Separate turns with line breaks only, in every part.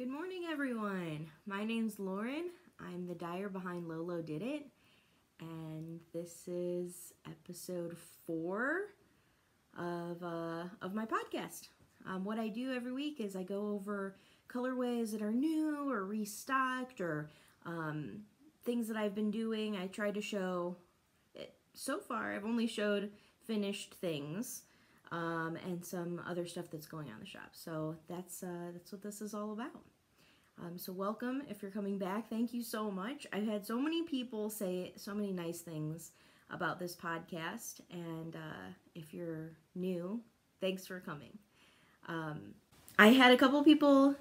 Good morning, everyone. My name's Lauren. I'm the dyer behind lolodidit, and this is episode 4 of my podcast. What I do every week is I go over colorways that are new or restocked or things that I've been doing. I try to show it. So far, I've only showed finished things. And some other stuff that's going on in the shop. So that's what this is all about. So welcome if you're coming back. Thank you so much. I've had so many people say so many nice things about this podcast, and if you're new, thanks for coming. I had a couple people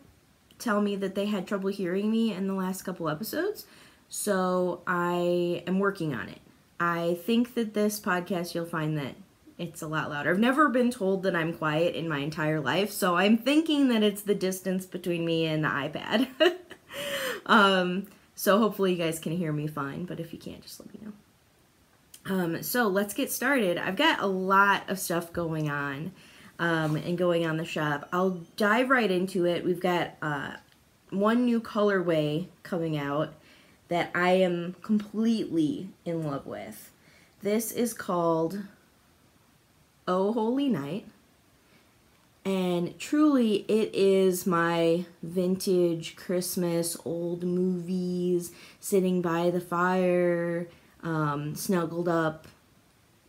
tell me that they had trouble hearing me in the last couple episodes, so I am working on it. I think that this podcast, you'll find that it's a lot louder. I've never been told that I'm quiet in my entire life, so I'm thinking that it's the distance between me and the iPad. So hopefully you guys can hear me fine, but if you can't, just let me know. So let's get started. I've got a lot of stuff going on and going on the shop. I'll dive right into it. We've got one new colorway coming out that I am completely in love with. This is called Oh Holy Night, and truly it is my vintage Christmas old movies, sitting by the fire, snuggled up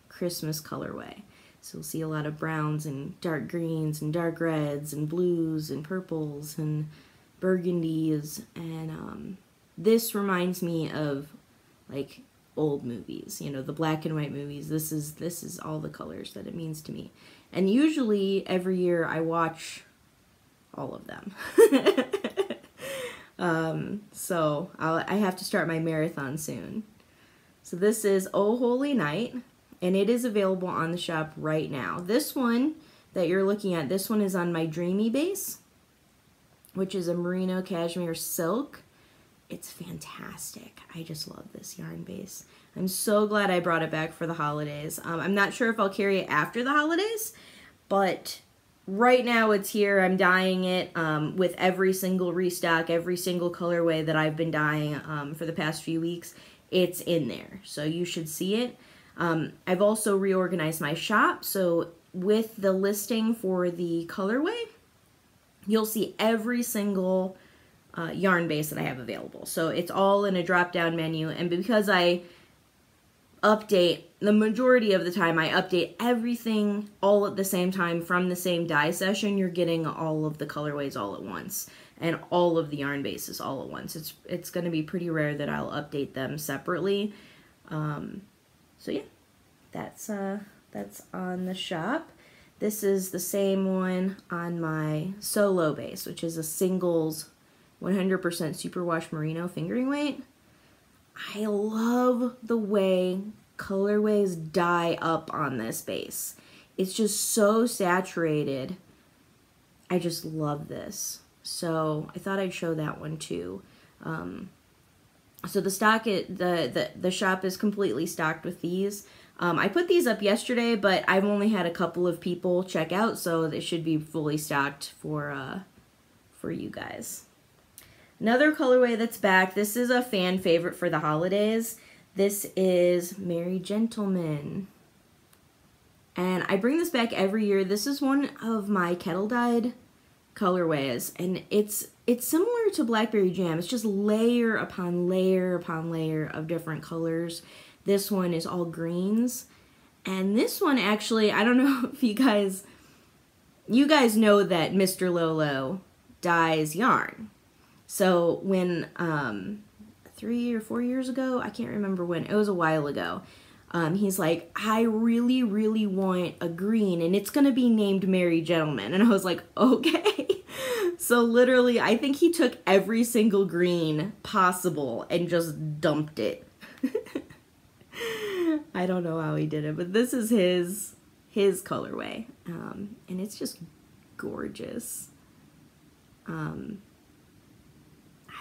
Christmas colorway. So you'll see a lot of browns and dark greens and dark reds and blues and purples and burgundies, and this reminds me of like old movies, you know, the black and white movies. This is all the colors that it means to me. And usually every year I watch all of them. So I have to start my marathon soon. So this is Oh Holy Night, and it is available on the shop right now. This one that you're looking at, this one is on my Dreamy base, which is a merino cashmere silk. It's fantastic. I just love this yarn base. I'm so glad I brought it back for the holidays. I'm not sure if I'll carry it after the holidays, but right now it's here. I'm dyeing it with every single restock, every single colorway that I've been dyeing for the past few weeks. It's in there, so you should see it. I've also reorganized my shop, so with the listing for the colorway, you'll see every single yarn base that I have available. So it's all in a drop-down menu, and because I update, the majority of the time I update everything all at the same time from the same dye session, you're getting all of the colorways all at once and all of the yarn bases all at once. It's going to be pretty rare that I'll update them separately. So yeah, that's on the shop. This is the same one on my solo base, which is a singles 100% superwash merino fingering weight. I love the way colorways dye up on this base. It's just so saturated. I just love this. So I thought I'd show that one too. So the stock, the shop is completely stocked with these. I put these up yesterday, but I've only had a couple of people check out, so they should be fully stocked for you guys. Another colorway that's back, this is a fan favorite for the holidays. This is Merry Gentleman. And I bring this back every year. This is one of my Kettle dyed colorways, and it's similar to Blackberry Jam. It's just layer upon layer upon layer of different colors. This one is all greens. And this one actually, I don't know if you guys know that Mr. Lolo dyes yarn. So when 3 or 4 years ago, I can't remember when, it was a while ago, he's like, I really, really want a green, and it's going to be named Merry Gentleman. And I was like, okay. So literally, I think he took every single green possible and just dumped it. I don't know how he did it, but this is his colorway, and it's just gorgeous.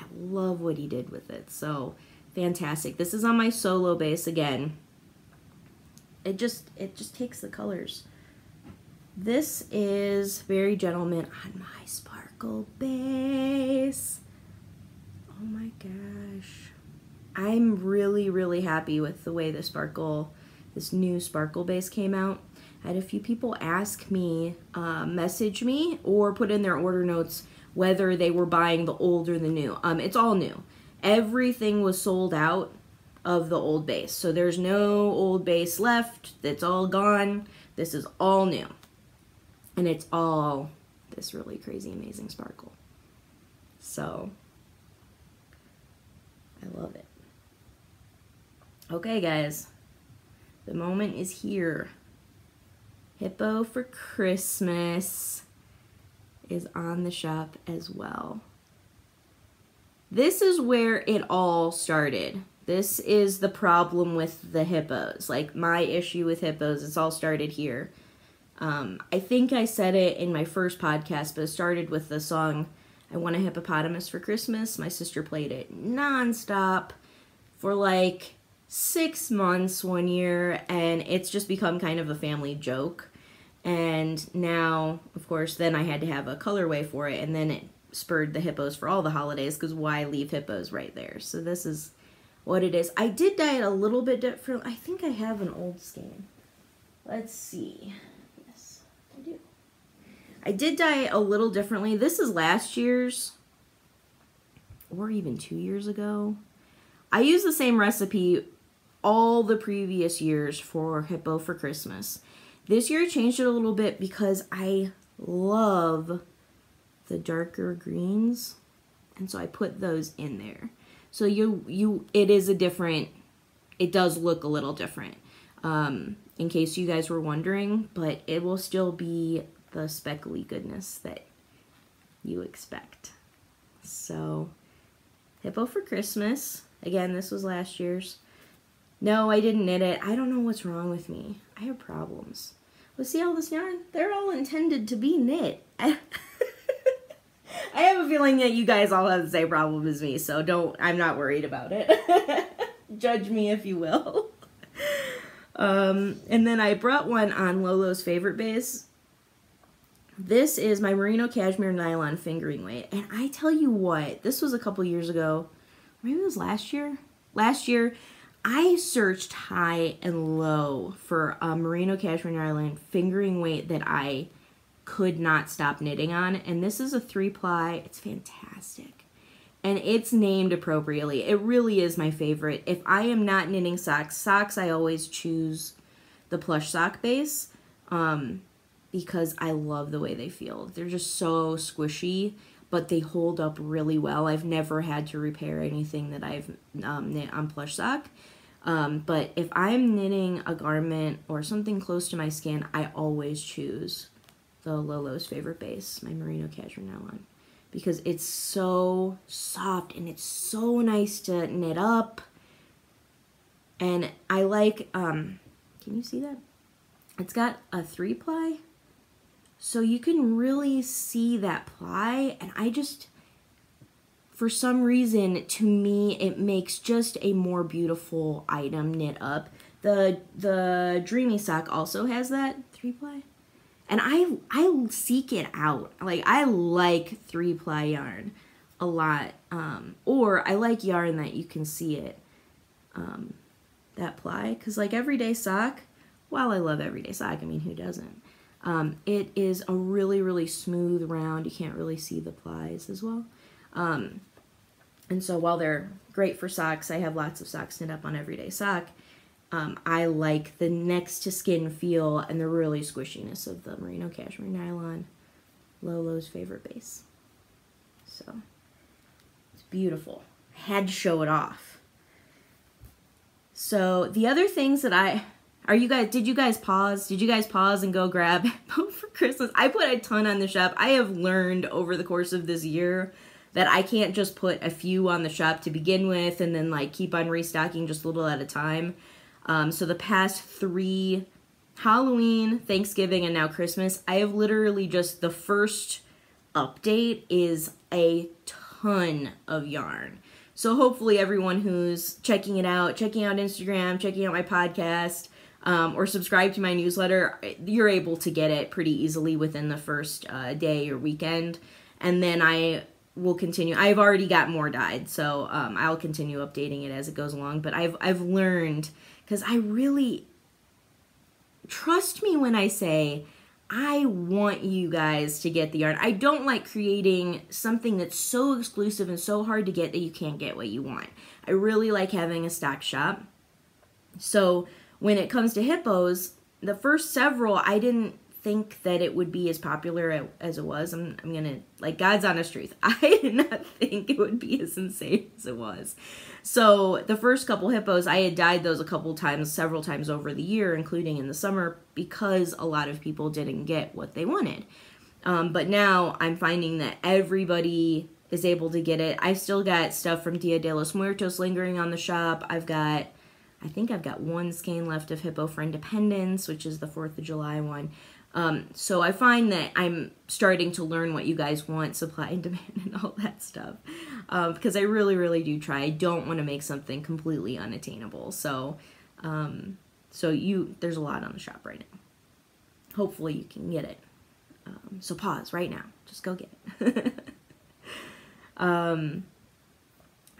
I love what he did with it. So fantastic. This is on my solo base again. It just takes the colors. This is Merry Gentleman on my sparkle base. really, really happy with the way this new sparkle base came out. I had a few people ask me, message me, or put in their order notes whether they were buying the old or the new. It's all new. Everything was sold out of the old base. So there's no old base left. It's all gone. This is all new. And it's all this really crazy, amazing sparkle. So, I love it. Okay, guys. The moment is here. Hippo for Christmas is on the shop as well. This is where it all started. This is the problem with the hippos. Like, my issue with hippos, it's all started here. I think I said it in my first podcast, but it started with the song, I Want a Hippopotamus for Christmas. My sister played it nonstop for like 6 months one year, and it's just become kind of a family joke. And now, of course, then I had to have a colorway for it, and then it spurred the hippos for all the holidays, because why leave hippos right there? So this is what it is. I did dye it a little bit different. I think I have an old skein. Let's see. Yes, I do. I did dye it a little differently. This is last year's, or even 2 years ago. I used the same recipe all the previous years for Hippo for Christmas. This year I changed it a little bit because I love the darker greens, and so I put those in there. So it is a different, it does look a little different, in case you guys were wondering, but it will still be the speckly goodness that you expect. So, Hippo for Christmas. Again, this was last year's. No, I didn't knit it. I don't know what's wrong with me. I have problems. But see all this yarn? They're all intended to be knit. I have a feeling that you guys all have the same problem as me, so I'm not worried about it. Judge me if you will. And then I brought one on Lolo's favorite base. This is my merino cashmere nylon fingering weight. And I tell you what, this was a couple years ago. Maybe it was last year. Last year, I searched high and low for a merino cashmere nylon fingering weight that I could not stop knitting on. And this is a 3-ply. It's fantastic. And it's named appropriately. It really is my favorite. If I am not knitting socks, I always choose the plush sock base. Because I love the way they feel. They're just so squishy, but they hold up really well. I've never had to repair anything that I've knit on plush sock. But if I'm knitting a garment or something close to my skin, I always choose the Lolo's favorite base, my merino cashmere nylon, because it's so soft and it's so nice to knit up. And I like, can you see that? It's got a 3-ply. So you can really see that ply, and I just, for some reason, to me, it makes just a more beautiful item knit up. The Dreamy Sock also has that 3-ply, and I seek it out. Like, I like 3-ply yarn a lot, or I like yarn that you can see it, that ply, because like Everyday Sock, while I love Everyday Sock, I mean, who doesn't? It is a really, really smooth round. You can't really see the plies as well. And so while they're great for socks, I have lots of socks knit up on Everyday Sock. I like the next to skin feel and the really squishiness of the merino cashmere nylon, Lolo's favorite base. So it's beautiful. I had to show it off. So the other things that did you guys pause? Did you guys pause and go grab Hippo for Christmas? I put a ton on the shop. I have learned over the course of this year that I can't just put a few on the shop to begin with and then like keep on restocking just a little at a time. So the past 3 Halloween, Thanksgiving, and now Christmas, I have literally just, the first update is a ton of yarn. So hopefully everyone who's checking it out, checking out Instagram, checking out my podcast, or subscribe to my newsletter, you're able to get it pretty easily within the first day or weekend. And then I will continue. I've already got more dyed, so I'll continue updating it as it goes along. But I've learned, because I really, trust me when I say, I want you guys to get the yarn. I don't like creating something that's so exclusive and so hard to get that you can't get what you want. I really like having a stock shop. So when it comes to hippos, the first several, I didn't think that it would be as popular as it was. I'm gonna, like, God's honest truth, I did not think it would be as insane as it was. So the first couple hippos, I had dyed those a couple times, several times over the year, including in the summer, because a lot of people didn't get what they wanted. But now I'm finding that everybody is able to get it. I still got stuff from Dia de los Muertos lingering on the shop. I think I've got one skein left of Hippo for Independence, which is the 4th of July one. So I find that I'm starting to learn what you guys want, supply and demand and all that stuff. Because I really, really do try. I don't want to make something completely unattainable. So, there's a lot on the shop right now. Hopefully you can get it. So pause right now. Just go get it.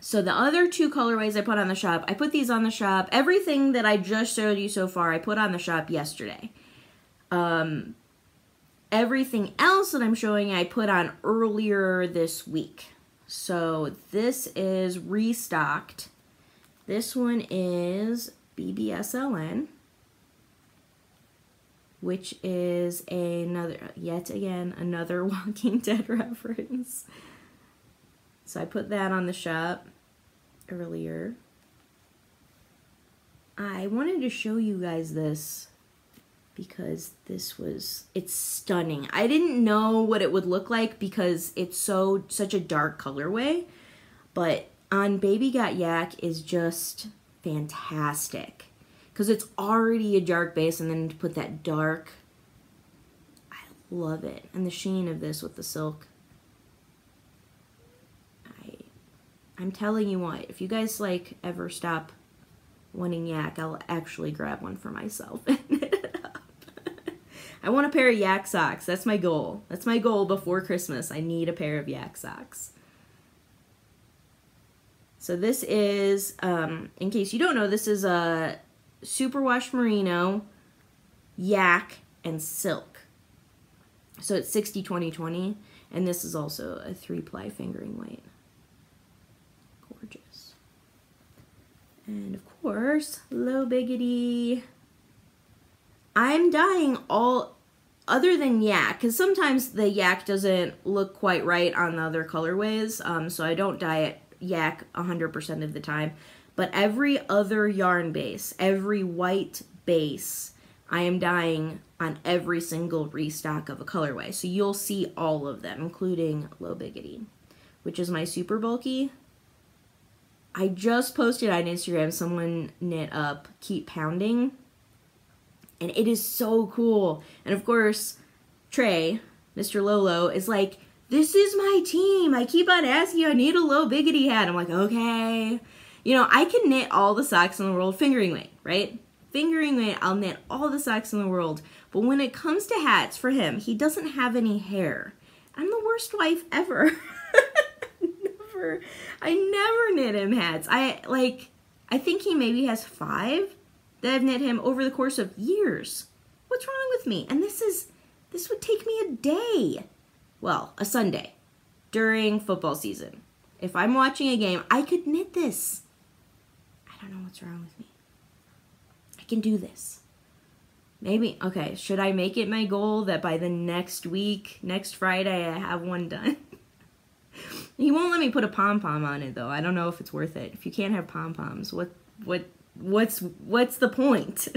So the other two colorways I put on the shop, I put these on the shop. Everything that I just showed you so far, I put on the shop yesterday. Everything else that I'm showing I put on earlier this week. So this is restocked. This one is BBSLN, which is yet again another Walking Dead reference. So I put that on the shop earlier. I wanted to show you guys this because it's stunning. I didn't know what it would look like because it's such a dark colorway, but on Baby Got Yak is just fantastic because it's already a dark base, and then to put that dark, I love it. And the sheen of this with the silk. I'm telling you what, if you guys like ever stop wanting yak, I'll actually grab one for myself and knit it up. I want a pair of yak socks. That's my goal. That's my goal before Christmas. I need a pair of yak socks. So this is, in case you don't know, this is a superwash merino, yak, and silk. So it's 60-20-20, and this is also a 3-ply fingering weight. Gorgeous. And of course, Low Biggity. I'm dyeing all other than yak, because sometimes the yak doesn't look quite right on the other colorways, so I don't dye it yak 100% of the time. But every other yarn base, every white base, I am dyeing on every single restock of a colorway. So you'll see all of them, including Low Biggity, which is my super bulky. I just posted on Instagram, someone knit up Keep Pounding, and it is so cool. And of course, Trey, Mr. Lolo, is like, this is my team. I keep on asking you, I need a Low Biggity hat. I'm like, okay. You know, I can knit all the socks in the world fingering weight, right? Fingering weight, I'll knit all the socks in the world. But when it comes to hats for him, he doesn't have any hair. I'm the worst wife ever. I never knit him hats. I think he maybe has 5 that I've knit him over the course of years. What's wrong with me? And this would take me a day. Well, a Sunday during football season. If I'm watching a game, I could knit this. I don't know what's wrong with me. I can do this. Maybe, okay, should I make it my goal that by the next week, next Friday, I have one done? He won't let me put a pom-pom on it, though. I don't know if it's worth it. If you can't have pom-poms, what's the point?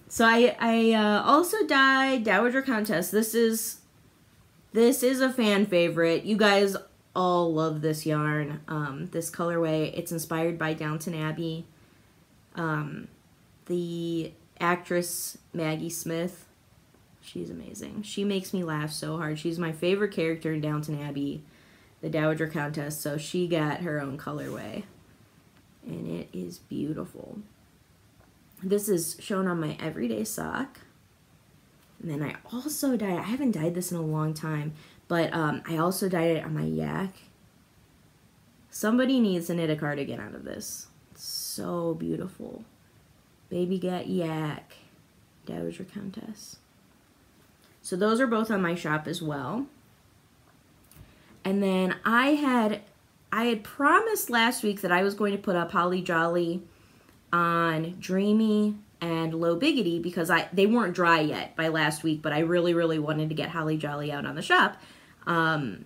So I also dyed Dowager Contest. This is a fan favorite. You guys all love this yarn, this colorway. It's inspired by Downton Abbey. The actress Maggie Smith, she's amazing. She makes me laugh so hard. She's my favorite character in Downton Abbey, the Dowager Contest, so she got her own colorway. And it is beautiful. This is shown on my everyday sock. And then I also dyed, I haven't dyed this in a long time, But I also dyed it on my yak. Somebody needs to knit a cardigan out of this. It's so beautiful. Baby got yak. Dowager Countess. So those are both on my shop as well. And then I had promised last week that I was going to put up Holly Jolly on Dreamy and Low Biggity because they weren't dry yet by last week, but I really, really wanted to get Holly Jolly out on the shop. And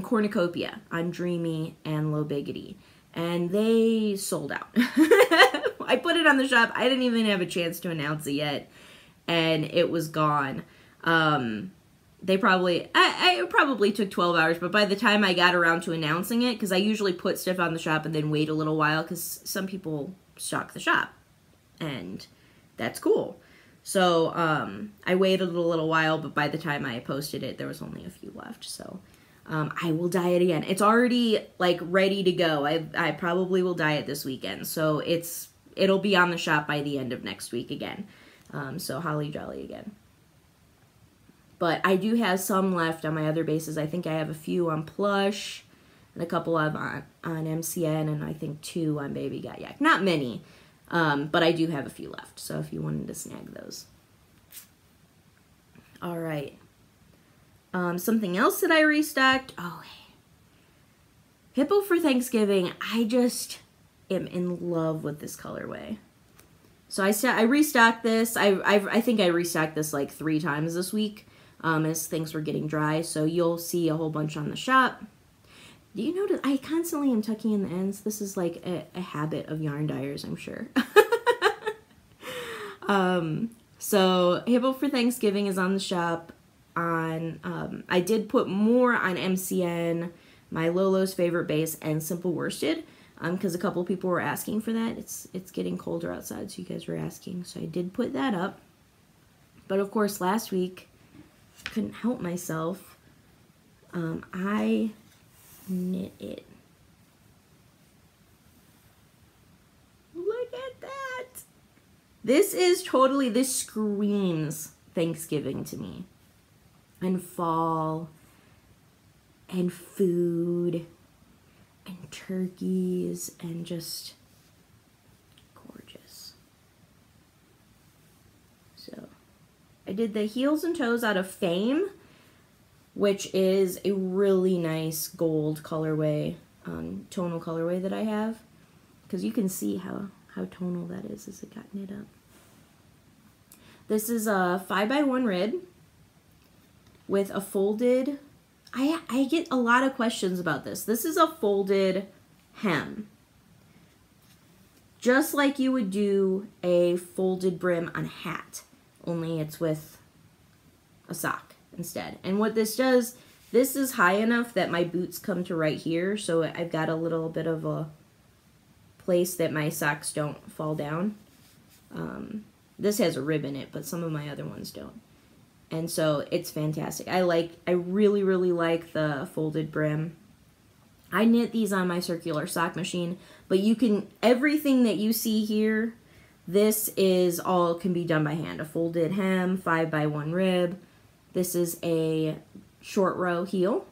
Cornucopia on Dreamy and Low Biggity. And they sold out. I put it on the shop. I didn't even have a chance to announce it yet. And it was gone. It probably took 12 hours, but by the time I got around to announcing it, because I usually put stuff on the shop and then wait a little while, because some people stock the shop. And that's cool. So I waited a little while, but by the time I posted it, there was only a few left. So I will dye it again. It's already like ready to go. I probably will dye it this weekend. So it'll be on the shop by the end of next week again. So Holly Jolly again. But I do have some left on my other bases. I think I have a few on Plush and a couple on MCN, and I think 2 on Baby Got Yak. Not many. But I do have a few left, so if you wanted to snag those. All right. Something else that I restocked. Oh, Hippo for Thanksgiving. I just am in love with this colorway. So I restocked this. I think I restocked this like 3 times this week as things were getting dry. So you'll see a whole bunch on the shop. Do you notice I constantly am tucking in the ends? This is like a habit of yarn dyers, I'm sure. So Hippo for Thanksgiving is on the shop. I did put more on MCN, my Lolo's favorite base, and Simple Worsted, because a couple people were asking for that. It's getting colder outside, so you guys were asking. So I did put that up. But of course, last week, couldn't help myself. I knit it. Look at that. This screams Thanksgiving to me. And fall. And food. And turkeys. And just gorgeous. So, I did the heels and toes out of Fame, which is a really nice gold colorway, tonal colorway that I have. Because you can see how tonal that is as it got knit up. This is a 5x1 rib with a folded, I get a lot of questions about this. This is a folded hem. Just like you would do a folded brim on a hat, only it's with a sock instead. And what this does, this is high enough that my boots come to right here, so I've got a little bit of a place that my socks don't fall down. This has a rib in it, but some of my other ones don't. And so it's fantastic. I really, really like the folded brim. I knit these on my circular sock machine, but you can, everything that you see here, this is all can be done by hand. A folded hem, 5x1 rib. This is a short row heel,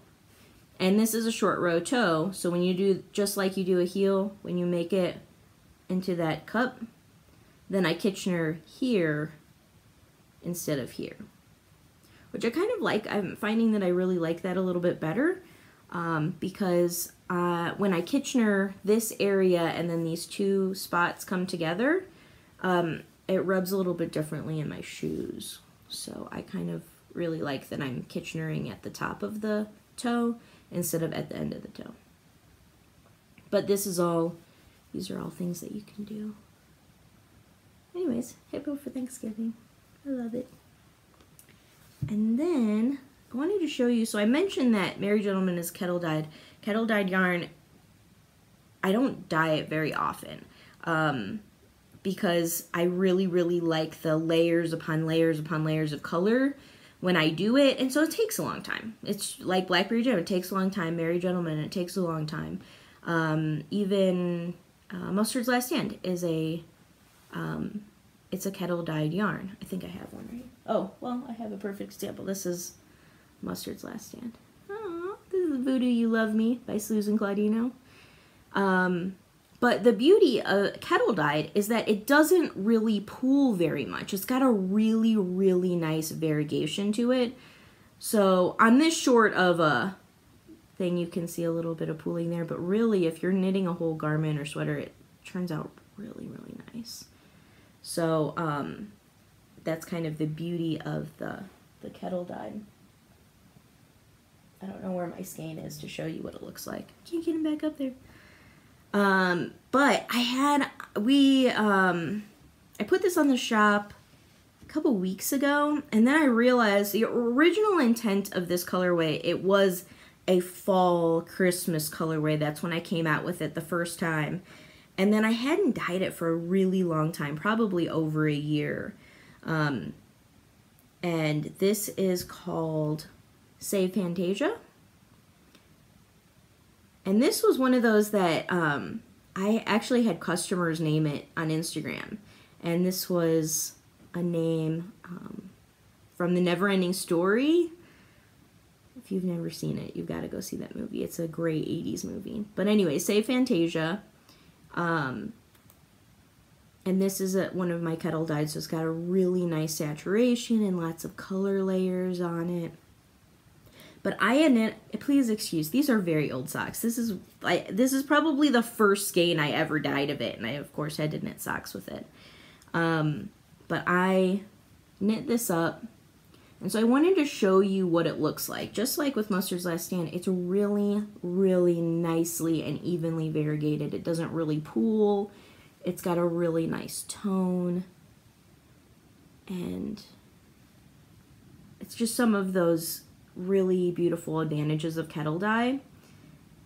and this is a short row toe. So when you do, just like you do a heel, when you make it into that cup, then I Kitchener here instead of here, which I kind of like. I'm finding that I really like that a little bit better because when I Kitchener this area and then these 2 spots come together, it rubs a little bit differently in my shoes. So I kind of really like that I'm Kitchenering at the top of the toe instead of at the end of the toe. But these are all things that you can do. Anyways, Hippo for Thanksgiving. I love it. And then I wanted to show you, so I mentioned that Merry Gentleman is kettle dyed. Kettle dyed yarn, I don't dye it very often because I really, really like the layers upon layers upon layers of color when I do it, and so it takes a long time. It's like Blackberry Jam, it takes a long time. Merry Gentleman, it takes a long time. Even Mustard's Last Stand is it's a kettle dyed yarn. I think I have one right. Oh, well, I have a perfect example. This is Mustard's Last Stand. Oh, this is Voodoo You Love Me by Susan Claudino. But the beauty of Kettle dyed is that it doesn't really pool very much. It's got a really, really nice variegation to it. So on this short of a thing, you can see a little bit of pooling there. But really, if you're knitting a whole garment or sweater, it turns out really, really nice. So that's kind of the beauty of the Kettle dyed. I don't know where my skein is to show you what it looks like. Can't get him back up there. But I put this on the shop a couple weeks ago, and then I realized the original intent of this colorway, it was a fall Christmas colorway. That's when I came out with it the first time. And then I hadn't dyed it for a really long time, probably over a year. And this is called Save Fantasia. And this was one of those that I actually had customers name it on Instagram. And this was a name from The Neverending Story. If you've never seen it, you've got to go see that movie. It's a great 80s movie. But anyway, Save Fantasia. And this is one of my Kettle dyes, so it's got a really nice saturation and lots of color layers on it. But I had knit, please excuse, these are very old socks. This is probably the first skein I ever dyed of it, and I of course had to knit socks with it. But I knit this up, and so I wanted to show you what it looks like. Just like with Mustard's Last Stand, it's really, really nicely and evenly variegated. It doesn't really pool. It's got a really nice tone, and it's just some of those really beautiful advantages of Kettle dye.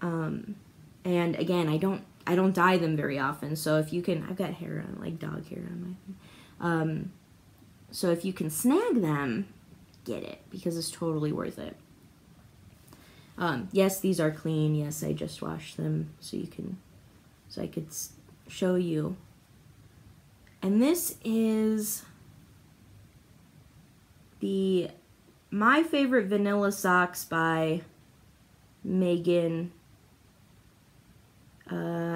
And again, I don't dye them very often, so if you can, I've got hair on, like dog hair on my thing. So if you can snag them, get it, because it's totally worth it. Yes, these are clean. Yes, I just washed them so I could show you. And this is my favorite vanilla socks by Megan. I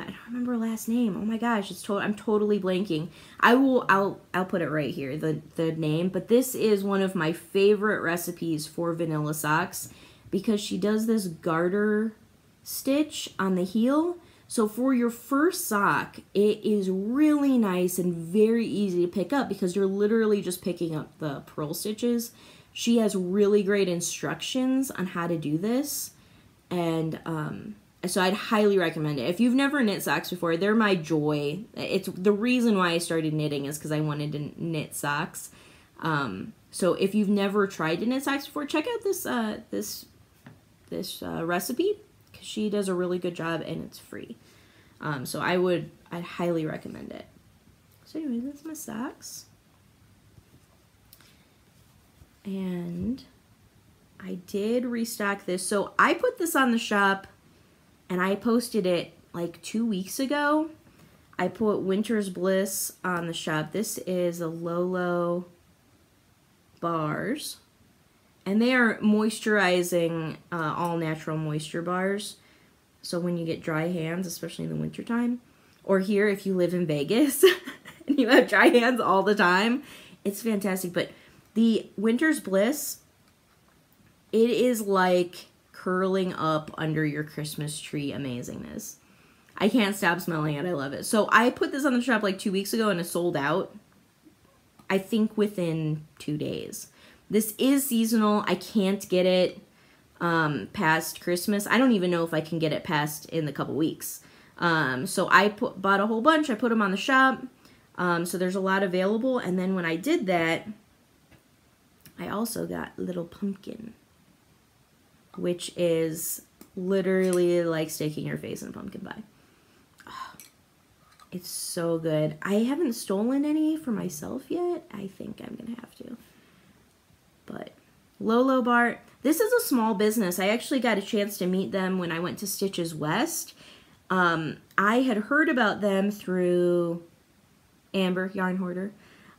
don't remember her last name. Oh my gosh, I'm totally blanking. I'll put it right here, the name. But this is one of my favorite recipes for vanilla socks because she does this garter stitch on the heel. So for your first sock, it is really nice and very easy to pick up because you're literally just picking up the purl stitches. She has really great instructions on how to do this, and so I'd highly recommend it. If you've never knit socks before, they're my joy. It's the reason why I started knitting is because I wanted to knit socks. So if you've never tried to knit socks before, check out this recipe because she does a really good job and it's free. So I'd highly recommend it. So anyway, that's my socks. And I did restock this. So I put this on the shop and I posted it like 2 weeks ago. I put Winter's Bliss on the shop. This is a Lolo bars. And they are moisturizing, all natural moisture bars. So when you get dry hands, especially in the wintertime, or here if you live in Vegas and you have dry hands all the time, it's fantastic. But the Winter's Bliss, it is like curling up under your Christmas tree amazingness. I can't stop smelling it. I love it. So I put this on the shop like 2 weeks ago and it sold out, I think, within 2 days. This is seasonal. I can't get it past Christmas. I don't even know if I can get it past in the couple weeks. So I bought a whole bunch. I put them on the shop. So there's a lot available. And then when I did that, I also got Little Pumpkin, which is literally like sticking your face in a pumpkin pie. Oh, it's so good. I haven't stolen any for myself yet. I think I'm going to have to. But Lolo Bar, this is a small business. I actually got a chance to meet them when I went to Stitches West. I had heard about them through Amber, Yarn Hoarder.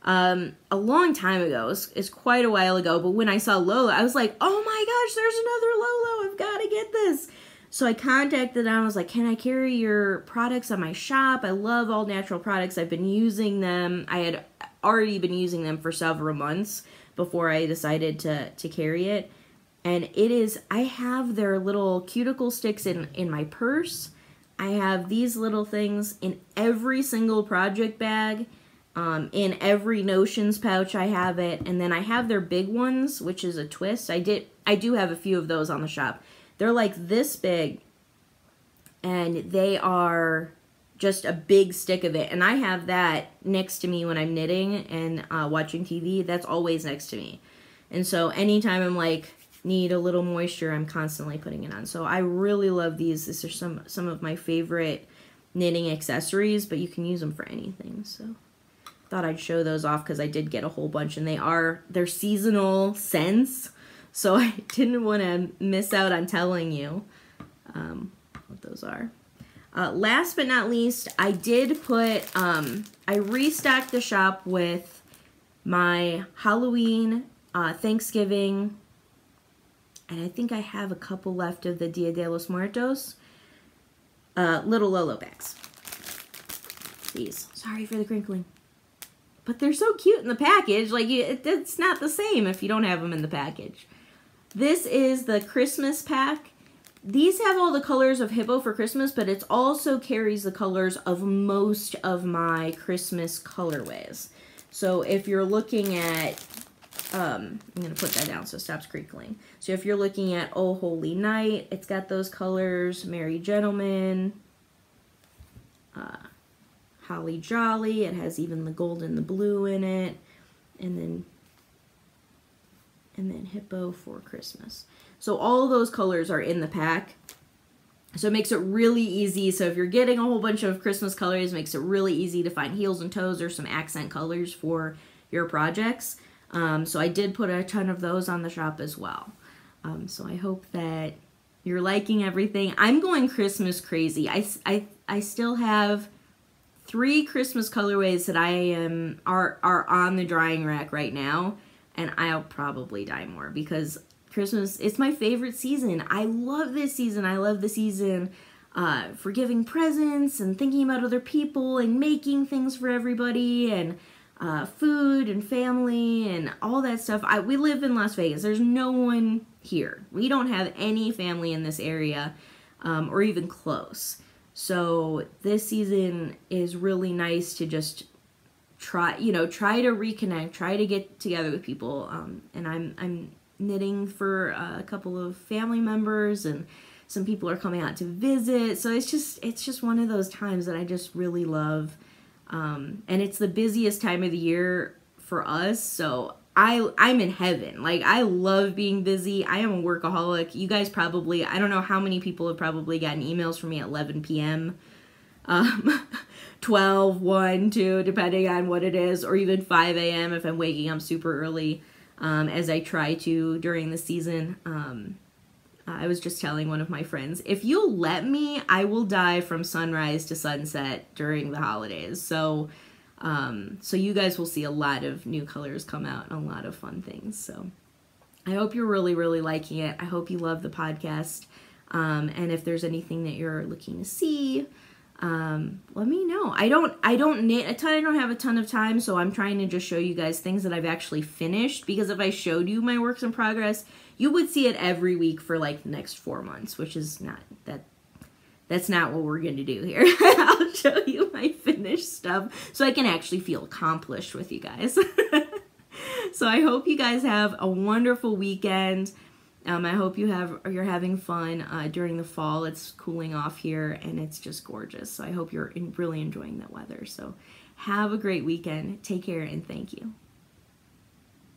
a long time ago. It's quite a while ago, but when I saw Lolo, I was like, oh my gosh, there's another Lolo. I've got to get this. So I contacted them. I was like, can I carry your products on my shop? I love all natural products. I've been using them. I had already been using them for several months before I decided to carry it. And it is, I have their little cuticle sticks in my purse. I have these little things in every single project bag. In every Notions pouch I have it. And then I have their big ones, which is a twist. I do have a few of those on the shop. They're like this big, and they are just a big stick of it. And I have that next to me when I'm knitting and watching TV. That's always next to me. And so anytime I'm like, need a little moisture, I'm constantly putting it on. So I really love these. These are some of my favorite knitting accessories, but you can use them for anything. So thought I'd show those off because I did get a whole bunch, and they're seasonal scents. So I didn't want to miss out on telling you what those are. Last but not least, I did put, I restocked the shop with my Halloween, Thanksgiving, and I think I have a couple left of the Dia de los Muertos, little Lolo bags. These. Sorry for the crinkling. But they're so cute in the package. Like, it's not the same if you don't have them in the package. This is the Christmas pack. These have all the colors of Hippo for Christmas, but it also carries the colors of most of my Christmas colorways. So if you're looking at, I'm going to put that down so it stops crinkling. So if you're looking at Oh Holy Night, it's got those colors. Merry Gentleman, Holly Jolly, it has even the gold and the blue in it, and then Hippo for Christmas. So all those colors are in the pack. So it makes it really easy. So if you're getting a whole bunch of Christmas colors, it makes it really easy to find heels and toes or some accent colors for your projects. So I did put a ton of those on the shop as well. So I hope that you're liking everything. I'm going Christmas crazy. I still have 3 Christmas colorways that are on the drying rack right now, and I'll probably dye more because Christmas, it's my favorite season. I love this season. I love the season for giving presents and thinking about other people and making things for everybody and food and family and all that stuff. We live in Las Vegas. There's no one here. We don't have any family in this area or even close. So this season is really nice to just try to reconnect, try to get together with people. And I'm knitting for a couple of family members, and some people are coming out to visit. So it's just one of those times that I just really love. And it's the busiest time of the year for us. So I'm in heaven. Like, I love being busy. I am a workaholic. You guys probably, I don't know how many people have probably gotten emails from me at 11 p.m. 12, 1, 2, depending on what it is, or even 5 a.m. if I'm waking up super early, as I try to during the season. I was just telling one of my friends, if you'll let me, I will dye from sunrise to sunset during the holidays. So you guys will see a lot of new colors come out and a lot of fun things. So I hope you're really, really liking it. I hope you love the podcast. And if there's anything that you're looking to see, let me know. I don't knit a ton. I don't have a ton of time, so I'm trying to just show you guys things that I've actually finished, because if I showed you my works in progress, you would see it every week for like the next 4 months, which is not that's not what we're going to do here. I'll show you my finished stuff so I can actually feel accomplished with you guys. So I hope you guys have a wonderful weekend. I hope you're having fun during the fall. It's cooling off here and it's just gorgeous. So I hope you're really enjoying that weather. So have a great weekend. Take care and thank you.